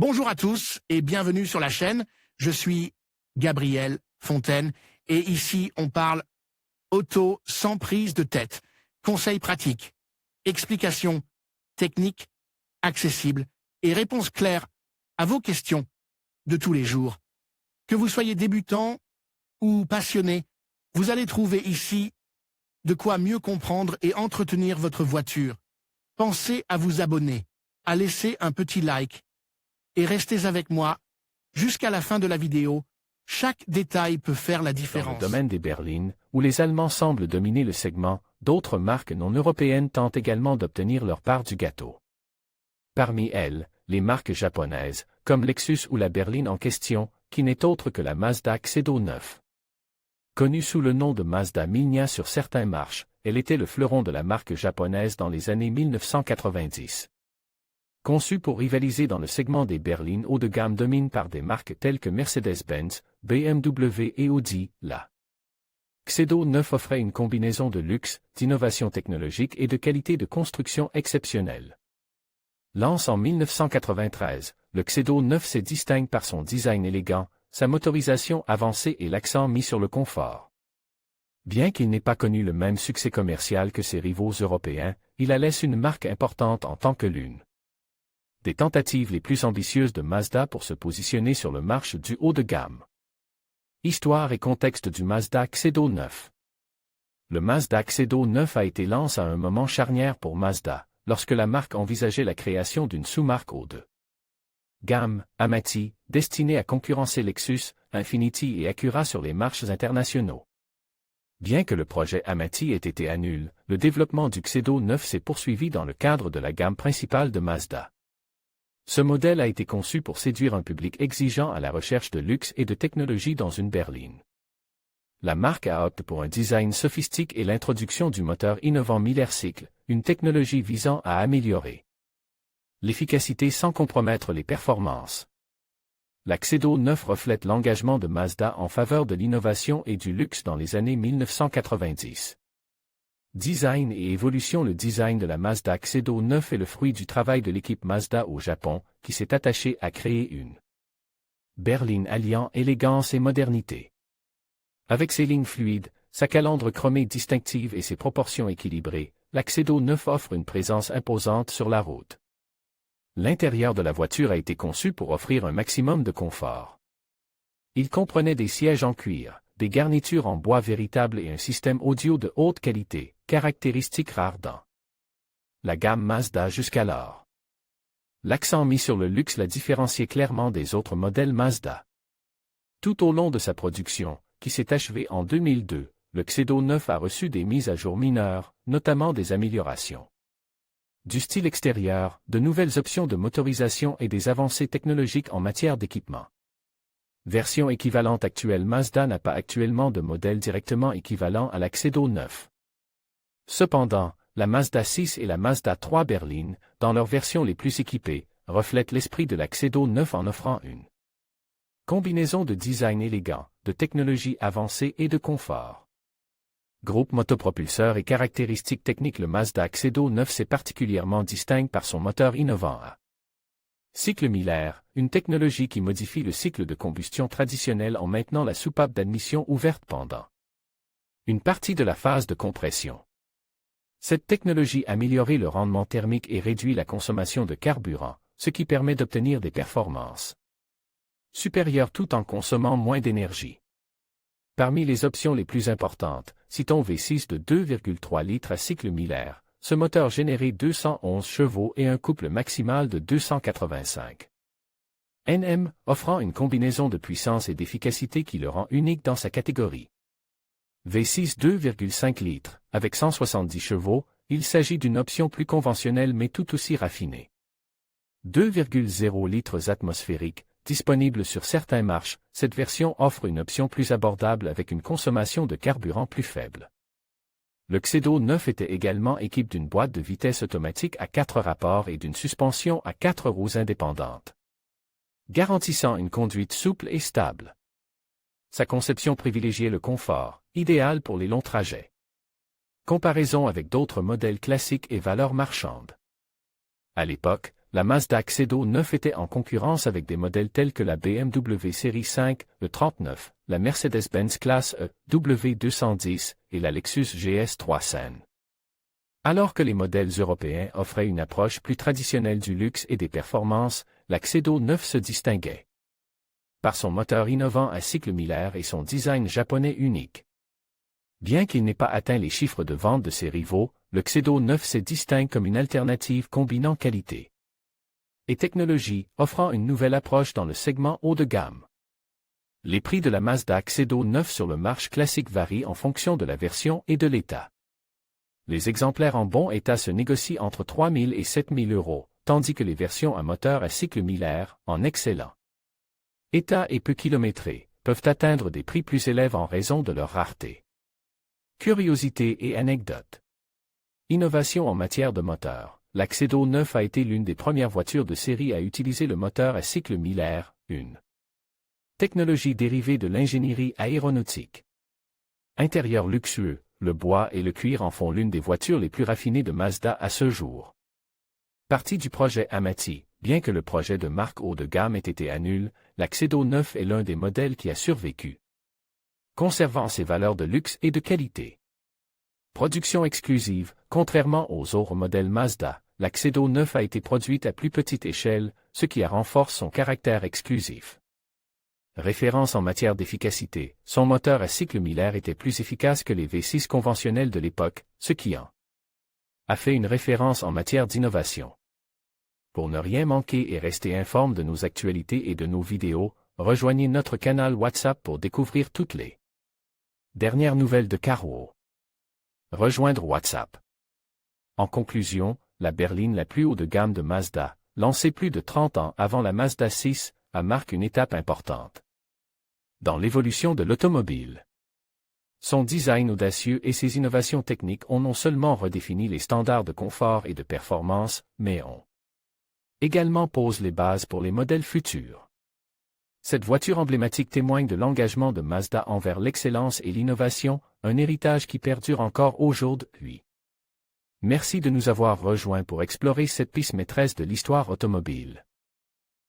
Bonjour à tous et bienvenue sur la chaîne. Je suis Gabriel Fontaine et ici on parle auto sans prise de tête. Conseils pratiques, explications techniques, accessibles et réponses claires à vos questions de tous les jours. Que vous soyez débutant ou passionné, vous allez trouver ici de quoi mieux comprendre et entretenir votre voiture. Pensez à vous abonner, à laisser un petit like et restez avec moi jusqu'à la fin de la vidéo. Chaque détail peut faire la différence. Dans le domaine des berlines, où les Allemands semblent dominer le segment, d'autres marques non européennes tentent également d'obtenir leur part du gâteau. Parmi elles, les marques japonaises, comme Lexus ou la berline en question, qui n'est autre que la Mazda Xedo 9. Connue sous le nom de Mazda Minia sur certains marches, elle était le fleuron de la marque japonaise dans les années 1990. Conçue pour rivaliser dans le segment des berlines haut de gamme dominée par des marques telles que Mercedes-Benz, BMW et Audi, la Xedo 9 offrait une combinaison de luxe, d'innovation technologique et de qualité de construction exceptionnelle. Lancé en 1993, le Xedo 9 se distingue par son design élégant, sa motorisation avancée et l'accent mis sur le confort. Bien qu'il n'ait pas connu le même succès commercial que ses rivaux européens, il a laissé une marque importante en tant que l'une des tentatives les plus ambitieuses de Mazda pour se positionner sur le marché du haut de gamme. Histoire et contexte du Mazda Xedo 9. Le Mazda Xedo 9 a été lancé à un moment charnière pour Mazda, lorsque la marque envisageait la création d'une sous-marque haut de gamme, Amati, destinée à concurrencer Lexus, Infiniti et Acura sur les marchés internationaux. Bien que le projet Amati ait été annulé, le développement du Xedo 9 s'est poursuivi dans le cadre de la gamme principale de Mazda. Ce modèle a été conçu pour séduire un public exigeant à la recherche de luxe et de technologie dans une berline. La marque a opté pour un design sophistiqué et l'introduction du moteur innovant Miller Cycle, une technologie visant à améliorer l'efficacité sans compromettre les performances. La Xedo 9 reflète l'engagement de Mazda en faveur de l'innovation et du luxe dans les années 1990. Design et évolution. Le design de la Mazda Xedo 9 est le fruit du travail de l'équipe Mazda au Japon, qui s'est attachée à créer une berline alliant élégance et modernité. Avec ses lignes fluides, sa calandre chromée distinctive et ses proportions équilibrées, la Xedo 9 offre une présence imposante sur la route. L'intérieur de la voiture a été conçu pour offrir un maximum de confort. Il comprenait des sièges en cuir, des garnitures en bois véritable et un système audio de haute qualité, caractéristique rare dans la gamme Mazda jusqu'alors. L'accent mis sur le luxe la différenciait clairement des autres modèles Mazda. Tout au long de sa production, qui s'est achevée en 2002, le Xedo 9 a reçu des mises à jour mineures, notamment des améliorations du style extérieur, de nouvelles options de motorisation et des avancées technologiques en matière d'équipement. Version équivalente actuelle. Mazda n'a pas actuellement de modèle directement équivalent à la Xedo 9. Cependant, la Mazda 6 et la Mazda 3 berline, dans leurs versions les plus équipées, reflètent l'esprit de la Xedo 9 en offrant une combinaison de design élégant, de technologie avancée et de confort. Groupe motopropulseur et caractéristiques techniques. Le Mazda Xedo 9 s'est particulièrement distingue par son moteur innovant à cycle Miller, une technologie qui modifie le cycle de combustion traditionnel en maintenant la soupape d'admission ouverte pendant une partie de la phase de compression. Cette technologie améliore le rendement thermique et réduit la consommation de carburant, ce qui permet d'obtenir des performances supérieures tout en consommant moins d'énergie. Parmi les options les plus importantes, citons V6 de 2,3 litres à cycle Miller, ce moteur générait 211 chevaux et un couple maximal de 285 Nm, offrant une combinaison de puissance et d'efficacité qui le rend unique dans sa catégorie. V6 2,5 litres, avec 170 chevaux, il s'agit d'une option plus conventionnelle mais tout aussi raffinée. 2,0 litres atmosphériques, disponible sur certains marches, cette version offre une option plus abordable avec une consommation de carburant plus faible. Le Xedo 9 était également équipé d'une boîte de vitesse automatique à 4 rapports et d'une suspension à 4 roues indépendantes, garantissant une conduite souple et stable. Sa conception privilégiait le confort, idéal pour les longs trajets. Comparaison avec d'autres modèles classiques et valeurs marchandes. À l'époque, la Mazda Xedo 9 était en concurrence avec des modèles tels que la BMW série 5, E39, la Mercedes-Benz classe E, W210 et la Lexus GS 300. Alors que les modèles européens offraient une approche plus traditionnelle du luxe et des performances, la Xedo 9 se distinguait par son moteur innovant à cycle Miller et son design japonais unique. Bien qu'il n'ait pas atteint les chiffres de vente de ses rivaux, le Xedo 9 se distingue comme une alternative combinant qualité et technologie, offrant une nouvelle approche dans le segment haut de gamme. Les prix de la Mazda Xedo 9 sur le marché classique varient en fonction de la version et de l'état. Les exemplaires en bon état se négocient entre 3 000 et 7 000 euros, tandis que les versions à moteur à cycle Miller, en excellent état et peu kilométrés, peuvent atteindre des prix plus élevés en raison de leur rareté. Curiosité et anecdote. Innovation en matière de moteur. La Xedo 9 a été l'une des premières voitures de série à utiliser le moteur à cycle Miller, une technologie dérivée de l'ingénierie aéronautique. Intérieur luxueux, le bois et le cuir en font l'une des voitures les plus raffinées de Mazda à ce jour. Partie du projet Amati, bien que le projet de marque haut de gamme ait été annulé, la Xedo 9 est l'un des modèles qui a survécu, conservant ses valeurs de luxe et de qualité. Production exclusive, contrairement aux autres modèles Mazda, la Xedo 9 a été produite à plus petite échelle, ce qui renforce son caractère exclusif. Référence en matière d'efficacité, son moteur à cycle Miller était plus efficace que les V6 conventionnels de l'époque, ce qui en a fait une référence en matière d'innovation. Pour ne rien manquer et rester informé de nos actualités et de nos vidéos, rejoignez notre canal WhatsApp pour découvrir toutes les dernières nouvelles de Carwow. Rejoindre WhatsApp. En conclusion, la berline la plus haut de gamme de Mazda, lancée plus de 30 ans avant la Mazda 6, marque une étape importante dans l'évolution de l'automobile. Son design audacieux et ses innovations techniques ont non seulement redéfini les standards de confort et de performance, mais ont également posé les bases pour les modèles futurs. Cette voiture emblématique témoigne de l'engagement de Mazda envers l'excellence et l'innovation, un héritage qui perdure encore aujourd'hui. Merci de nous avoir rejoints pour explorer cette piste maîtresse de l'histoire automobile.